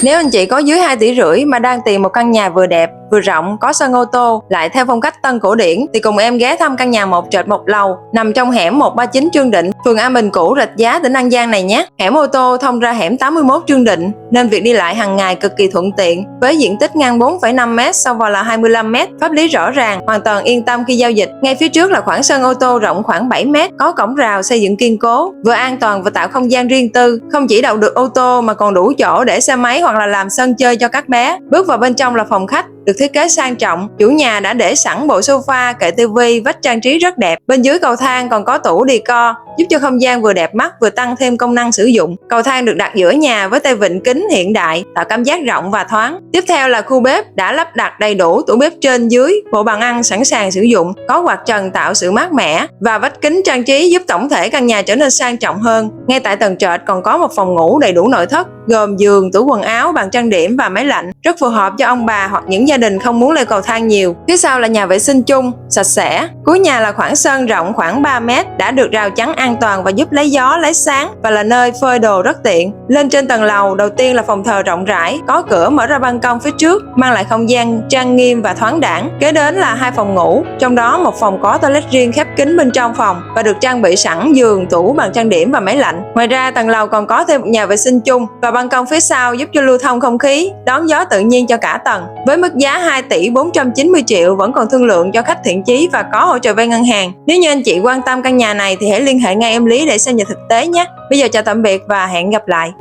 Nếu anh chị có dưới 2,5 tỷ mà đang tìm một căn nhà vừa đẹp, vừa rộng, có sân ô tô, lại theo phong cách tân cổ điển thì cùng em ghé thăm căn nhà 1 trệt 1 lầu nằm trong hẻm 139 Trương Định, phường An Bình Cũ, Rạch Giá, tỉnh An Giang này nhé. Hẻm ô tô thông ra hẻm 81 Trương Định nên việc đi lại hàng ngày cực kỳ thuận tiện. Với diện tích ngang 4,5 m, sâu vào là 25 m, pháp lý rõ ràng, hoàn toàn yên tâm khi giao dịch. Ngay phía trước là khoảng sân ô tô rộng khoảng 7 m, có cổng rào xây dựng kiên cố, vừa an toàn và tạo không gian riêng tư. Không chỉ đậu được ô tô mà còn đủ chỗ để xe máy hoặc là làm sân chơi cho các bé. Bước vào bên trong là phòng khách, được thiết kế sang trọng. Chủ nhà đã để sẵn bộ sofa, kệ tivi, vách trang trí rất đẹp. Bên dưới cầu thang còn có tủ decor, giúp cho không gian vừa đẹp mắt vừa tăng thêm công năng sử dụng. Cầu thang được đặt giữa nhà với tay vịn kính hiện đại, tạo cảm giác rộng và thoáng. Tiếp theo là khu bếp đã lắp đặt đầy đủ tủ bếp trên dưới, bộ bàn ăn sẵn sàng sử dụng, có quạt trần tạo sự mát mẻ và vách kính trang trí giúp tổng thể căn nhà trở nên sang trọng hơn. Ngay tại tầng trệt còn có một phòng ngủ đầy đủ nội thất, gồm giường, tủ quần áo, bàn trang điểm và máy lạnh, rất phù hợp cho ông bà hoặc những gia đình không muốn leo cầu thang nhiều. Phía sau là nhà vệ sinh chung, sạch sẽ. Cuối nhà là khoảng sân rộng khoảng 3 m, đã được rào chắn an toàn và giúp lấy gió, lấy sáng và là nơi phơi đồ rất tiện. Lên trên tầng lầu, đầu tiên là phòng thờ rộng rãi, có cửa mở ra ban công phía trước, mang lại không gian trang nghiêm và thoáng đãng. Kế đến là 2 phòng ngủ, trong đó một phòng có toilet riêng khép kín bên trong phòng và được trang bị sẵn giường, tủ, bàn trang điểm và máy lạnh. Ngoài ra, tầng lầu còn có thêm một nhà vệ sinh chung và ban công phía sau giúp cho lưu thông không khí, đón gió tự nhiên cho cả tầng. Với mức giá 2,490 tỷ vẫn còn thương lượng cho khách thiện chí và có hỗ trợ vay ngân hàng. Nếu như anh chị quan tâm căn nhà này thì hãy liên hệ ngay em Lý để xem nhà thực tế nhé. Bây giờ chào tạm biệt và hẹn gặp lại.